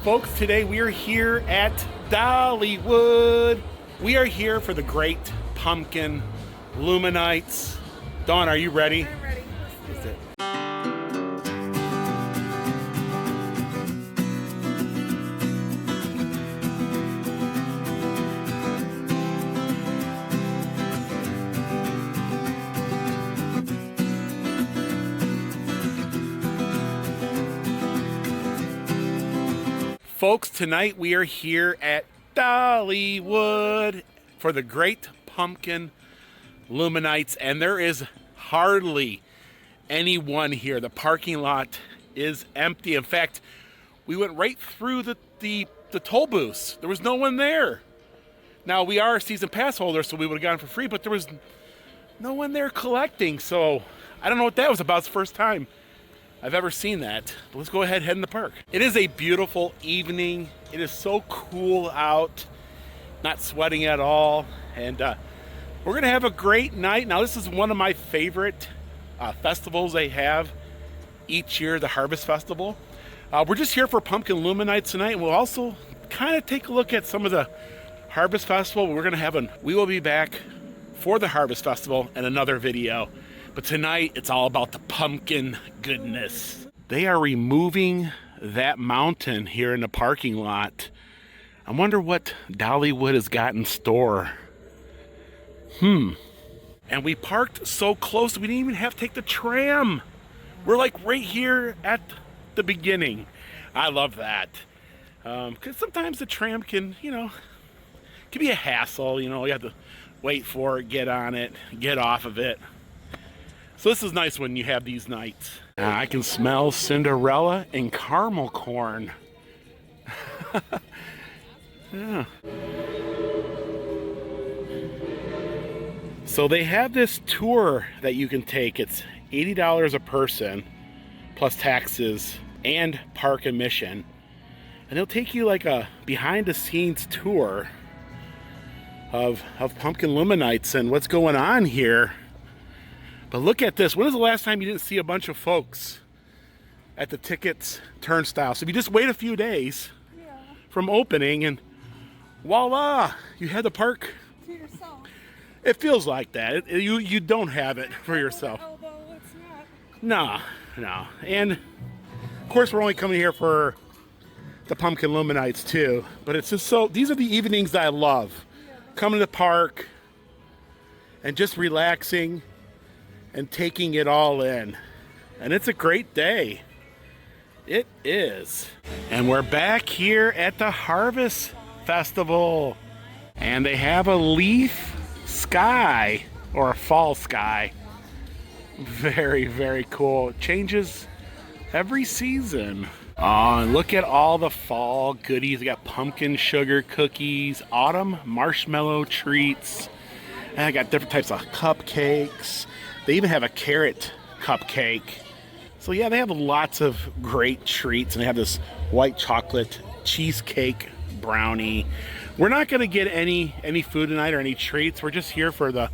Folks, today we are here at Dollywood. We are here for the great pumpkin Luminights. Dawn, are you ready? I'm ready. Let's do it. Folks, tonight we are here at Dollywood for the great pumpkin Luminights, and there is hardly anyone here. The parking lot is empty. In fact, we went right through the toll booths. There was no one there. Now, we are season pass holders, so we would have gotten for free, but there was no one there collecting. So I don't know what that was about. It's the first time I've ever seen that. But let's go ahead and head in the park. It is a beautiful evening. It is so cool out, not sweating at all. And we're gonna have a great night. Now, this is one of my favorite festivals they have each year, the Harvest Festival. We're just here for Pumpkin Luminights tonight, and we'll also kind of take a look at some of the Harvest Festival. We will be back for the Harvest Festival in another video. But tonight, it's all about the pumpkin goodness. They are removing that mountain here in the parking lot. I wonder what Dollywood has got in store. And we parked so close, we didn't even have to take the tram. We're like right here at the beginning. I love that. Because sometimes the tram can, can be a hassle. You have to wait for it, get on it, get off of it. So this is nice when you have these nights. I can smell Cinderella and caramel corn. Yeah. So they have this tour that you can take. It's $80 a person, plus taxes and park admission. And they'll take you like a behind-the-scenes tour of Pumpkin Luminights and what's going on here. But look at this. When was the last time you didn't see a bunch of folks at the tickets turnstile? So if you just wait a few days from opening and voila, you had the park To yourself. It feels like that. You don't have it for yourself. Although it's not. No. And of course we're only coming here for the Pumpkin Luminights too. But it's just these are the evenings that I love. Coming to the park and just relaxing and taking it all in. And it's a great day. It is. And we're back here at the Harvest Festival. And they have a leaf sky, or a fall sky. Very, very cool. It changes every season. Oh, and look at all the fall goodies. They got pumpkin sugar cookies, autumn marshmallow treats, and I got different types of cupcakes. They even have a carrot cupcake. So yeah, they have lots of great treats, and they have this white chocolate cheesecake brownie. We're not going to get any food tonight or any treats. We're just here for the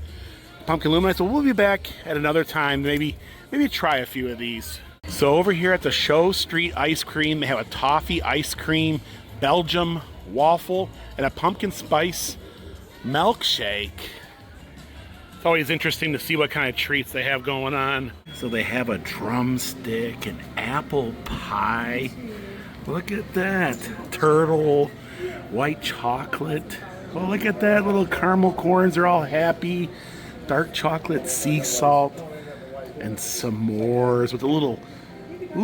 Pumpkin Luminights. So we'll be back at another time. Maybe try a few of these. So over here at the Show Street Ice Cream, they have a toffee ice cream, Belgium waffle, and a pumpkin spice milkshake. It's always interesting to see what kind of treats they have going on. So they have a drumstick, an apple pie. Look at that. Turtle, white chocolate. Oh, look at that. Little caramel corns. They're all happy. Dark chocolate sea salt. And s'mores with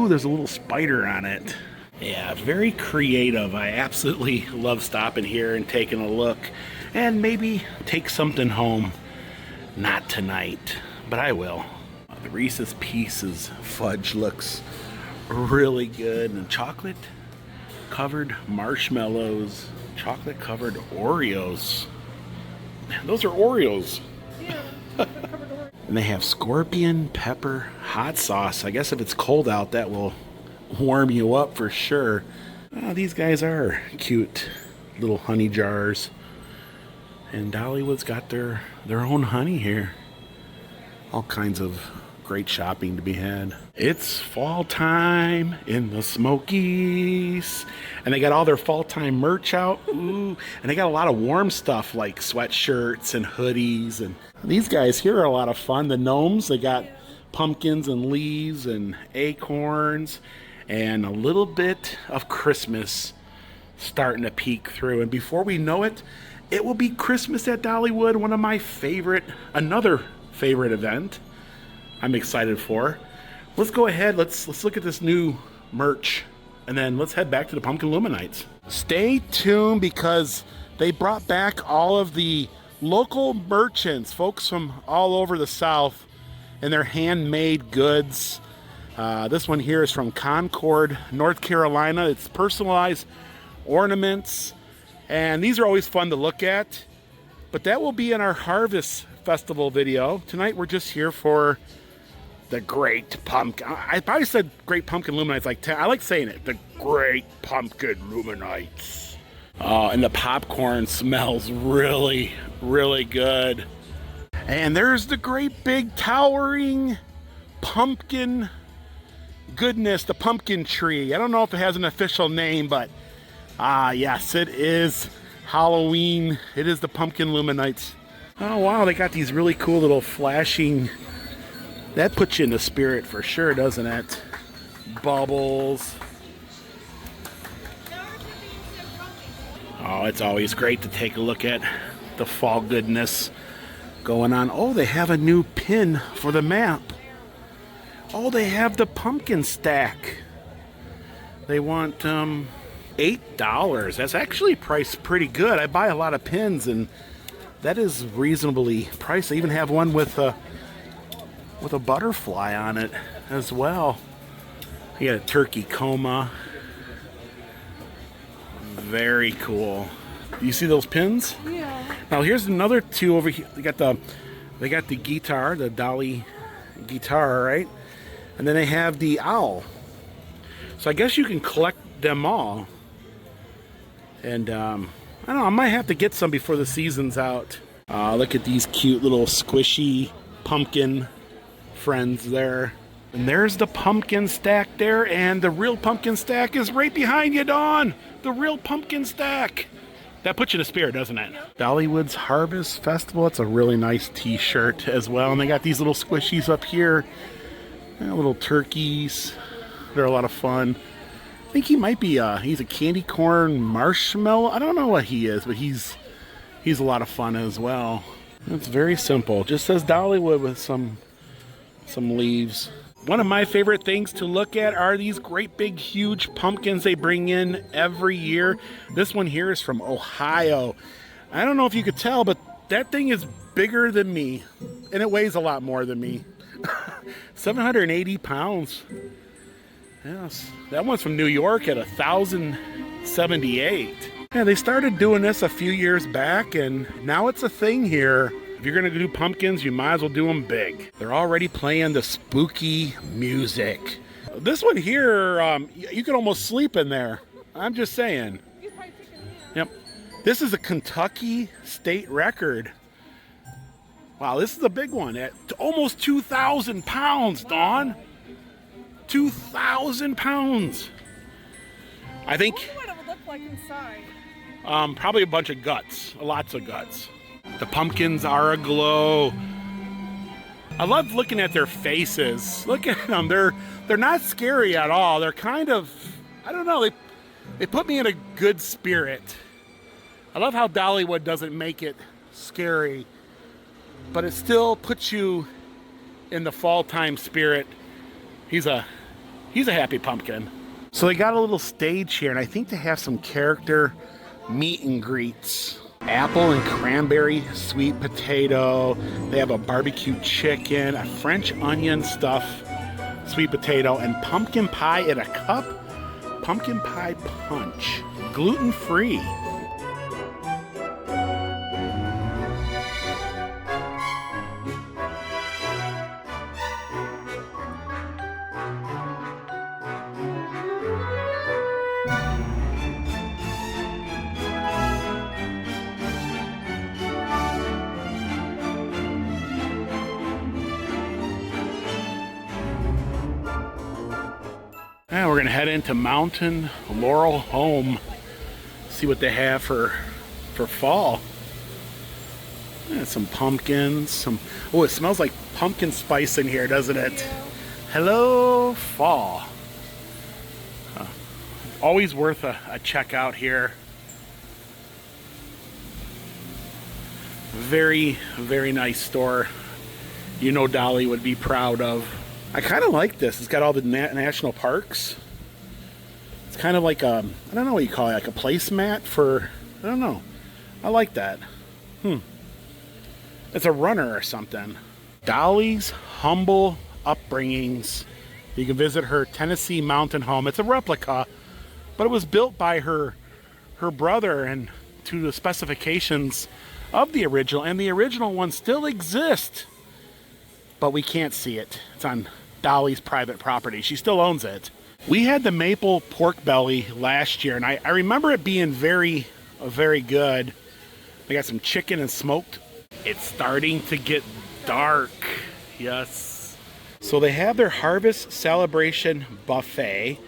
there's a little spider on it. Yeah, very creative. I absolutely love stopping here and taking a look. And maybe take something home. Not tonight, but I will. The Reese's Pieces fudge looks really good. And chocolate covered marshmallows, chocolate covered Oreos. Man, those are Oreos. Yeah. And they have scorpion pepper hot sauce. I guess if it's cold out, that will warm you up for sure. Oh, these guys are cute little honey jars. And Dollywood's got their own honey here. All kinds of great shopping to be had. It's fall time in the Smokies. And they got all their fall time merch out. Ooh. And they got a lot of warm stuff like sweatshirts and hoodies. And these guys here are a lot of fun. The gnomes, they got pumpkins and leaves and acorns and a little bit of Christmas starting to peek through. And before we know it, it will be Christmas at Dollywood, one of my another favorite event I'm excited for. Let's go ahead, let's look at this new merch, and then let's head back to the Pumpkin Luminights. Stay tuned because they brought back all of the local merchants, folks from all over the South, and their handmade goods. This one here is from Concord, North Carolina. It's personalized ornaments, and these are always fun to look at, but that will be in our Harvest Festival video. Tonight we're just here for the Great Pumpkin. I probably said Great Pumpkin Luminights like 10. I like saying it, the Great Pumpkin Luminights. And the popcorn smells really, really good. And there's the great big towering pumpkin goodness, the pumpkin tree. I don't know if it has an official name, but yes, it is Halloween. It is the Pumpkin Luminights. Oh wow, they got these really cool little flashing. That puts you in the spirit for sure, doesn't it? Bubbles. Oh, it's always great to take a look at the fall goodness going on. Oh, they have a new pin for the map. Oh, they have the pumpkin stack. They want $8. That's actually priced pretty good. I buy a lot of pins, and that is reasonably priced. I even have one with a butterfly on it as well. You got a turkey coma. Very cool. You see those pins? Yeah. Now here's another two over here. They got the guitar, the Dolly guitar, right? And then they have the owl. So I guess you can collect them all. And I don't know, I might have to get some before the season's out. Look at these cute little squishy pumpkin friends there. And there's the pumpkin stack there, and the real pumpkin stack is right behind you, Dawn. The real pumpkin stack. That puts you in the spirit, doesn't it? Yep. Dollywood's Harvest Festival. It's a really nice t-shirt as well. And they got these little squishies up here. Little turkeys. They're a lot of fun. I think he might be he's a candy corn marshmallow. I don't know what he is, but he's a lot of fun as well. It's very simple. Just says Dollywood with some leaves. One of my favorite things to look at are these great big huge pumpkins they bring in every year. This one here is from Ohio. I don't know if you could tell, but that thing is bigger than me, and it weighs a lot more than me. 780 pounds. Yes, that one's from New York at 1,078. Yeah, they started doing this a few years back, and now it's a thing here. If you're gonna do pumpkins, you might as well do them big. They're already playing the spooky music. This one here, you could almost sleep in there. I'm just saying. Yep. This is a Kentucky state record. Wow, this is a big one at almost 2,000 pounds, Dawn. 2,000 pounds. I think. I wonder what it would look like inside. Probably a bunch of guts, lots of guts. The pumpkins are aglow. I love looking at their faces. Look at them. They're not scary at all. They're kind of, I don't know, they put me in a good spirit. I love how Dollywood doesn't make it scary, but it still puts you in the fall time spirit. He's a happy pumpkin. So they got a little stage here, and I think they have some character meet and greets. Apple and cranberry sweet potato. They have a barbecue chicken, a French onion stuffed sweet potato, and pumpkin pie in a cup. Pumpkin pie punch. Gluten-free. Now we're gonna head into Mountain Laurel Home. See what they have for fall. Yeah, some pumpkins, oh, it smells like pumpkin spice in here, doesn't it? Yeah. Hello, fall. Always worth a check out here. Very, very nice store. You know Dolly would be proud of. I kind of like this. It's got all the national parks. It's kind of like a, I don't know what you call it, like a placemat for, I don't know. I like that. It's a runner or something. Dolly's Humble Upbringings. You can visit her Tennessee mountain home. It's a replica, but it was built by her brother and to the specifications of the original, and the original one still exists, but we can't see it. It's on Dolly's private property. She still owns it. We had the maple pork belly last year, and I remember it being very, very good. We got some chicken and smoked. It's starting to get dark. Yes. So they have their Harvest Celebration Buffet.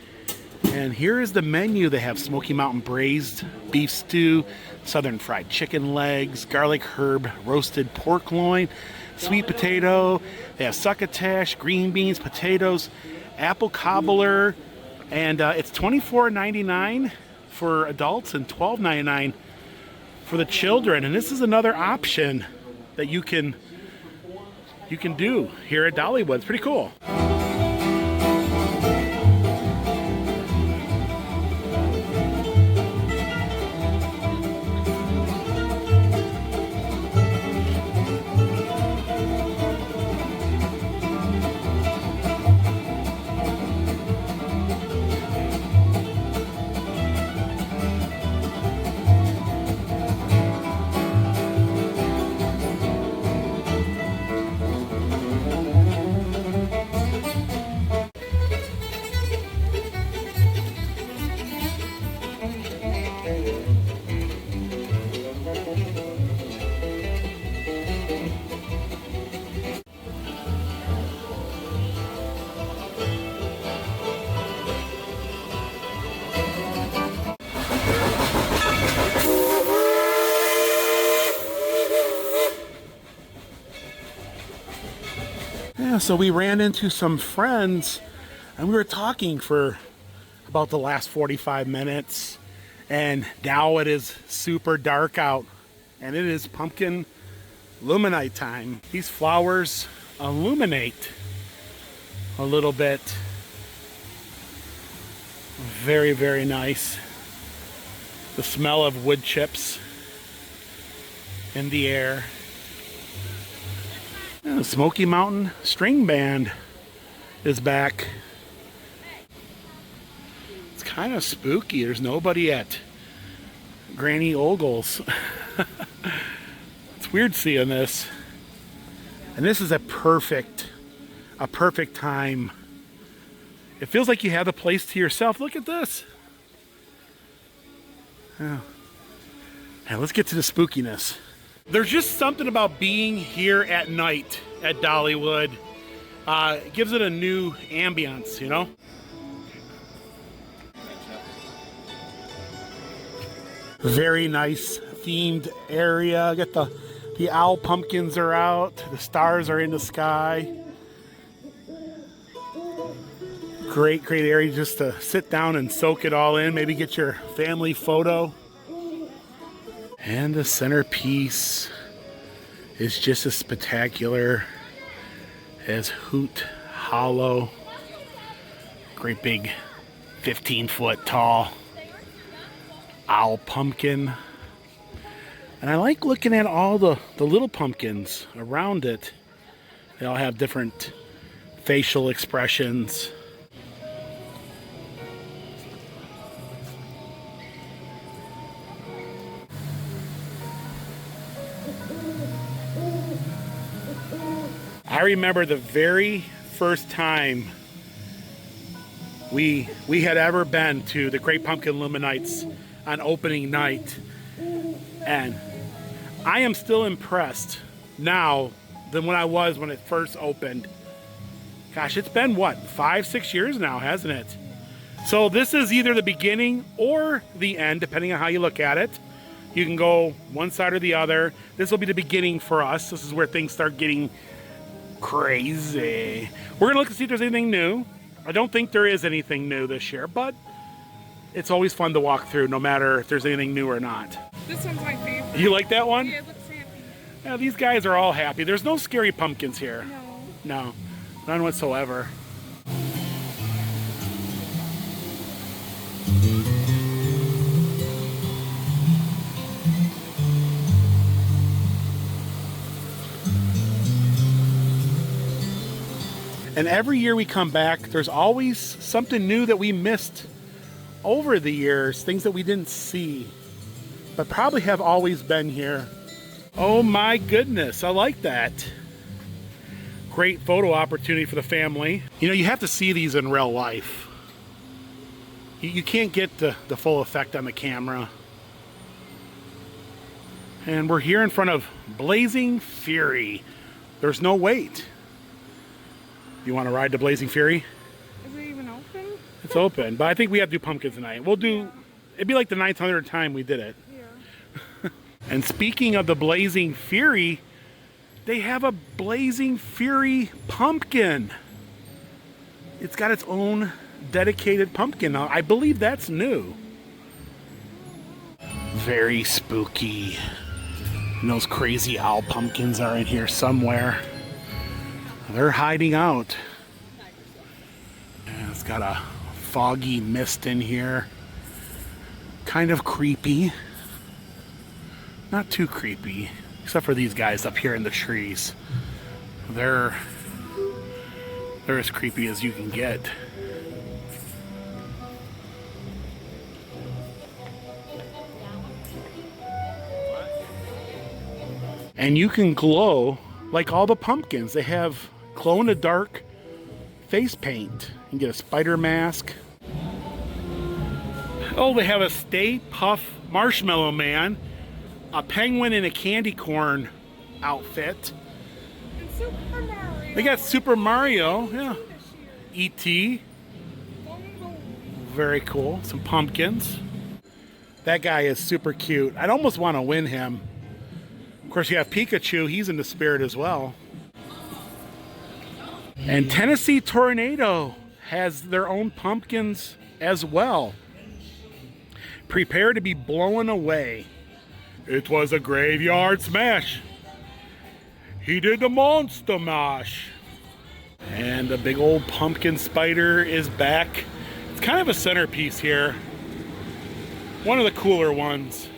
And here is the menu. They have Smoky Mountain braised beef stew, southern fried chicken legs, garlic herb roasted pork loin, sweet potato. They have succotash, green beans, potatoes, apple cobbler, and it's $24.99 for adults and $12.99 for the children. And this is another option that you can do here at Dollywood. It's pretty cool. Yeah, so we ran into some friends and we were talking for about the last 45 minutes, and now it is super dark out and it is pumpkin luminite time. These flowers illuminate a little bit. Very, very nice. The smell of wood chips in the air. And the Smoky Mountain String Band is back. It's kind of spooky. There's nobody at Granny Ogle's. It's weird seeing this. And this is a perfect time. It feels like you have the place to yourself. Look at this. Oh. Now let's get to the spookiness. There's just something about being here at night at Dollywood. It gives it a new ambience, you know? Very nice themed area. Get the owl pumpkins are out. The stars are in the sky. Great area just to sit down and soak it all in. Maybe get your family photo. And the centerpiece is just as spectacular as Hoot Hollow. Great big 15-foot tall owl pumpkin. And I like looking at all the little pumpkins around it. They all have different facial expressions. I remember the very first time we had ever been to the Great Pumpkin Luminights on opening night, and I am still impressed now than when I was when it first opened. Gosh, it's been what, 5-6 years now, hasn't it? So this is either the beginning or the end, depending on how you look at it. You can go one side or the other. This will be the beginning for us. This is where things start getting crazy. We're gonna look to see if there's anything new. I don't think there is anything new this year, but it's always fun to walk through, no matter if there's anything new or not. This one's my favorite. You like that one? Yeah, it looks happy. Yeah, these guys are all happy. There's no scary pumpkins here. No. No, none whatsoever. And every year we come back, there's always something new that we missed over the years, things that we didn't see, but probably have always been here. Oh my goodness, I like that. Great photo opportunity for the family. You know, you have to see these in real life. You can't get the full effect on the camera. And we're here in front of Blazing Fury. There's no wait. You want to ride to Blazing Fury? Is it even open? It's open, but I think we have to do pumpkins tonight. We'll do, it'd be like the 900th time we did it. Yeah. And speaking of the Blazing Fury, they have a Blazing Fury pumpkin. It's got its own dedicated pumpkin now. I believe that's new. Very spooky. And those crazy owl pumpkins are in here somewhere. They're hiding out. And it's got a foggy mist in here. Kind of creepy. Not too creepy, except for these guys up here in the trees. They're as creepy as you can get. And you can glow like all the pumpkins. They have glow-in-the-dark face paint. You can get a spider mask. Oh, they have a Stay Puft Marshmallow Man, a penguin in a candy corn outfit. And Super Mario. They got Super Mario, yeah. E.T. Very cool. Some pumpkins. That guy is super cute. I'd almost want to win him. Of course, you have Pikachu. He's in the spirit as well. And Tennessee Tornado has their own pumpkins as well. Prepare to be blown away. It was a graveyard smash. He did the monster mash. And the big old pumpkin spider is back. It's kind of a centerpiece here. One of the cooler ones.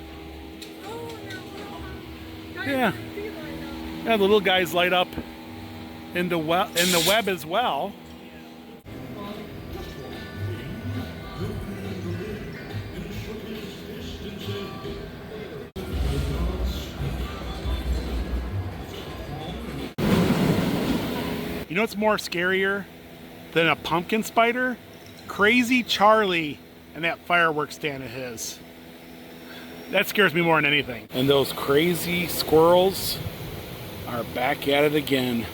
Yeah. Yeah, the little guys light up in the web as well. You know what's more scarier than a pumpkin spider? Crazy Charlie and that fireworks stand of his. That scares me more than anything. And those crazy squirrels are back at it again.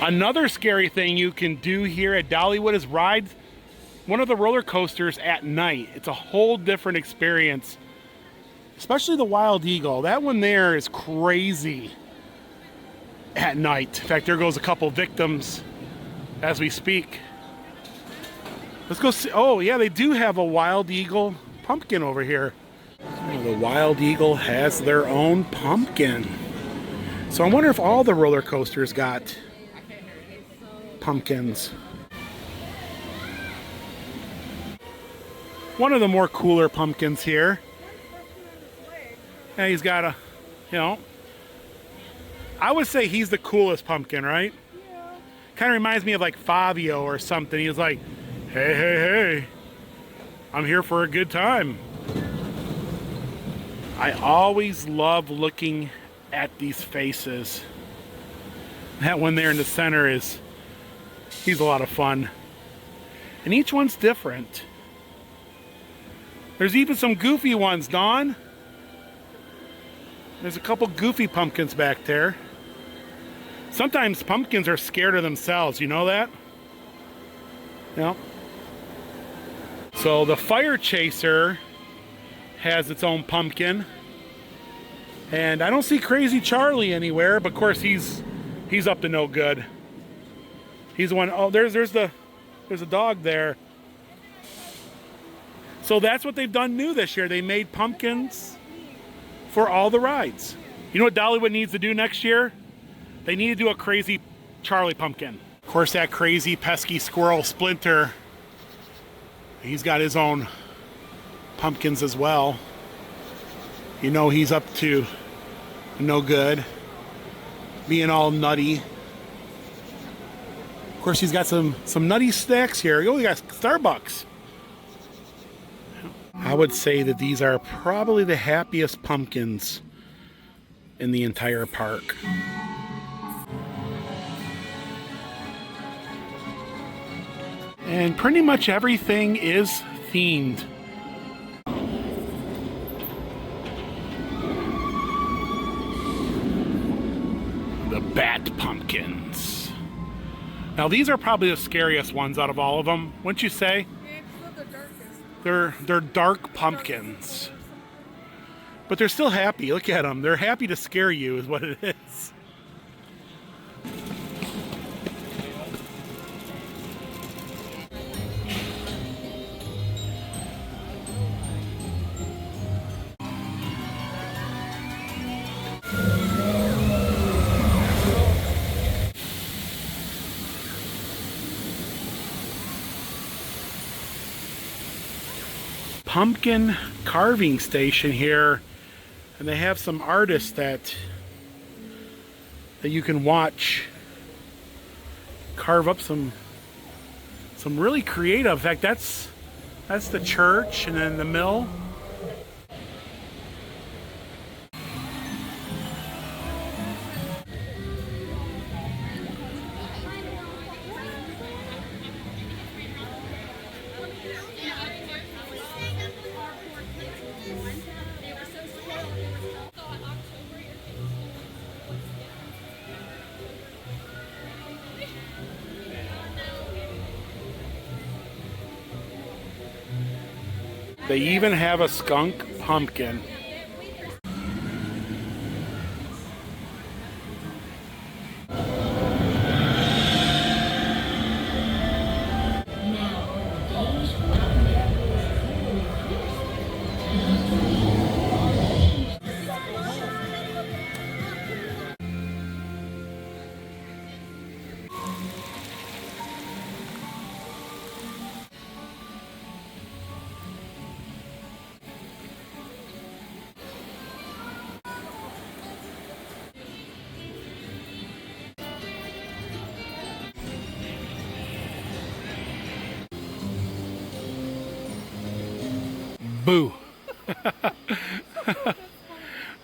Another scary thing you can do here at Dollywood is ride one of the roller coasters at night. It's a whole different experience. Especially the Wild Eagle. That one there is crazy at night. In fact, there goes a couple victims as we speak. Let's go see. Oh, yeah, they do have a Wild Eagle pumpkin over here. Oh, the Wild Eagle has their own pumpkin. So I wonder if all the roller coasters got pumpkins. One of the more cooler pumpkins here. Yeah, he's got a, you know, I would say he's the coolest pumpkin, right? Yeah. Kind of reminds me of like Fabio or something. He's like, hey, hey, hey, I'm here for a good time. I always love looking at these faces. That one there in the center he's a lot of fun. And each one's different. There's even some goofy ones, Dawn. There's a couple goofy pumpkins back there. Sometimes pumpkins are scared of themselves, you know that? Yeah. So the fire chaser has its own pumpkin. And I don't see Crazy Charlie anywhere, but of course he's up to no good. He's the one. Oh, there's a dog there. So that's what they've done new this year. They made pumpkins for all the rides. You know what Dollywood needs to do next year? They need to do a Crazy Charlie pumpkin. Of course, that crazy pesky squirrel Splinter, he's got his own pumpkins as well. You know he's up to no good, being all nutty. Of course, he's got some nutty snacks here. Oh, he got Starbucks. I would say that these are probably the happiest pumpkins in the entire park. And pretty much everything is themed. The Bat Pumpkins. Now these are probably the scariest ones out of all of them, wouldn't you say? Yeah, it's not the darkest. They're dark pumpkins. But they're still happy. Look at them. They're happy to scare you is what it is. Pumpkin carving station here, and they have some artists that you can watch carve up some really creative. In fact, that's the church, and then the mill. They even have a skunk pumpkin. Boo.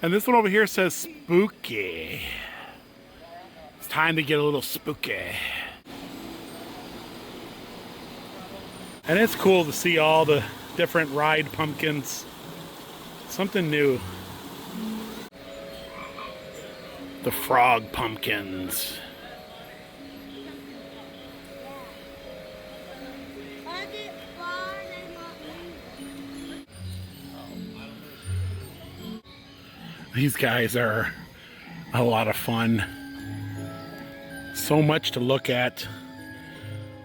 And this one over here says spooky. It's time to get a little spooky. And it's cool to see all the different ride pumpkins. Something new. The frog pumpkins. These guys are a lot of fun. So much to look at,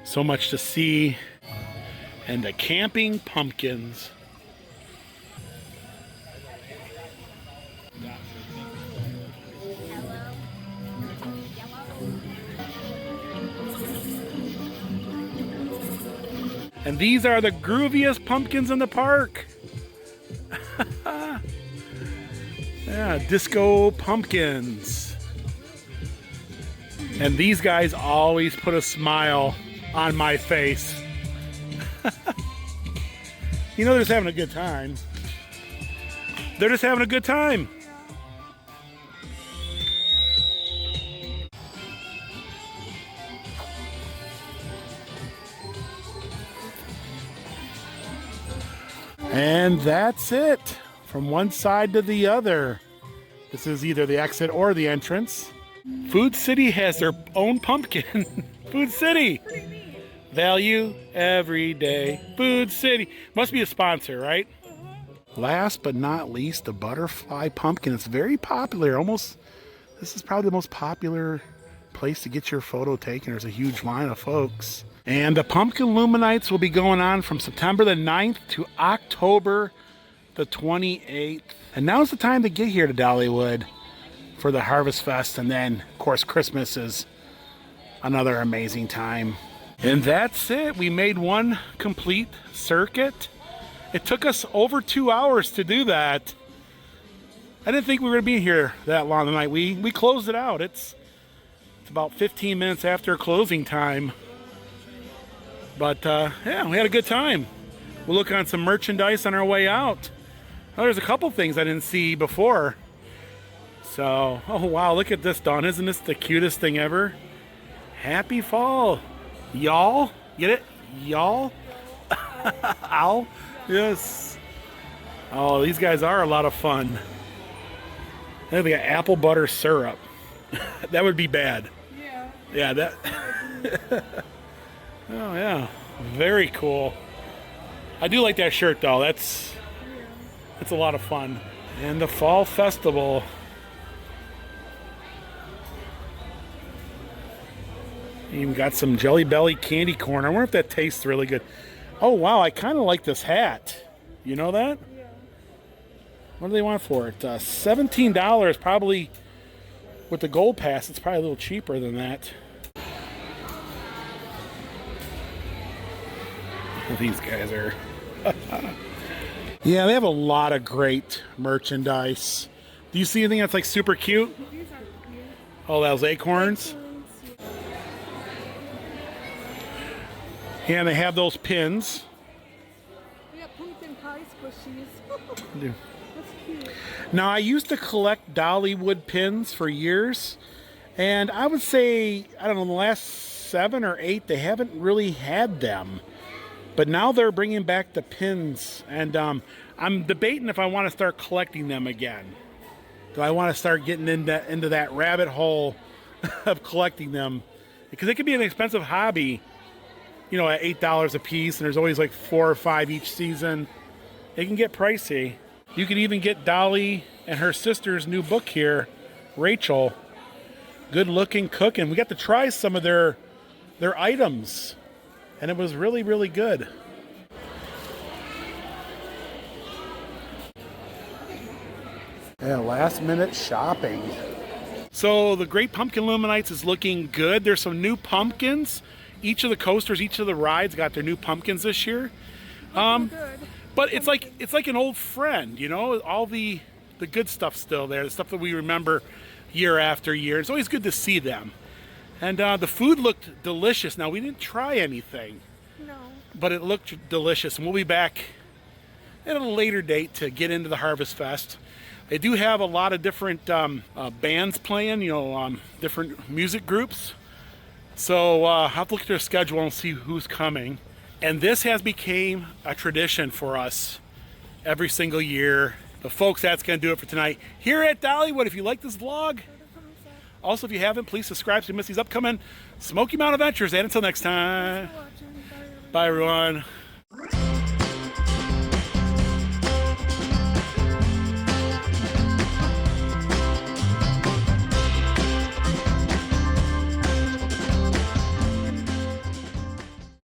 so much to see, and the camping pumpkins. And these are the grooviest pumpkins in the park. Yeah, disco pumpkins. And these guys always put a smile on my face. You know they're just having a good time. They're just having a good time. And that's it. From one side to the other. This is either the exit or the entrance. Food City has their own pumpkin. Food City. Pretty neat. Value every day. Food City. Must be a sponsor, right? Last but not least, the butterfly pumpkin. It's very popular. This is probably the most popular place to get your photo taken. There's a huge line of folks. And the pumpkin Luminights will be going on from September the 9th to October the 28th. And now's the time to get here to Dollywood for the Harvest Fest. And then, of course, Christmas is another amazing time. And that's it. We made one complete circuit. It took us over 2 hours to do that. I didn't think we were going to be here that long tonight. We closed it out. It's about 15 minutes after closing time. But yeah, we had a good time. We'll look on some merchandise on our way out. Oh, there's a couple things I didn't see before. So, oh wow, look at this, Dawn. Isn't this the cutest thing ever? Happy fall. Y'all? Get it? Y'all? Ow? Yes. Oh, these guys are a lot of fun. They got apple butter syrup. That would be bad. Yeah. Yeah, that. Oh, yeah. Very cool. I do like that shirt, though. That's a lot of fun. And the Fall Festival. Even got some Jelly Belly candy corn. I wonder if that tastes really good. Oh, wow. I kind of like this hat. You know that? Yeah. What do they want for it? $17, probably. With the gold pass, it's probably a little cheaper than that. These guys are. Yeah, they have a lot of great merchandise. Do you see anything that's like super cute? These are cute. Oh, those acorns. And they have those pins. We got pumpkin pie squishies. Yeah. That's cute. Now, I used to collect Dollywood pins for years, and I would say, I don't know, the last 7 or 8, they haven't really had them. But now they're bringing back the pins, and I'm debating if I want to start collecting them again. Do I want to start getting into that rabbit hole of collecting them? Because it could be an expensive hobby, you know, at $8 a piece, and there's always like 4 or 5 each season. It can get pricey. You could even get Dolly and her sister's new book here, Rachel. Good Looking Cooking. We got to try some of their items, and it was really, really good. Yeah, last minute shopping. So the Great Pumpkin Luminights is looking good. There's some new pumpkins. Each of the coasters, each of the rides got their new pumpkins this year. Good. But it's like an old friend, you know, all the good stuff's still there, the stuff that we remember year after year. It's always good to see them. And the food looked delicious. Now, we didn't try anything, No. but it looked delicious. And we'll be back at a later date to get into the Harvest Fest. They do have a lot of different bands playing, you know, different music groups. So I'll have to look at their schedule and see who's coming. And this has become a tradition for us every single year. But folks, that's going to do it for tonight here at Dollywood. If you like this vlog, also if you haven't, please subscribe so you miss these upcoming Smoky Mountain adventures. And until next time, Thanks for watching. Bye, everybody. bye everyone.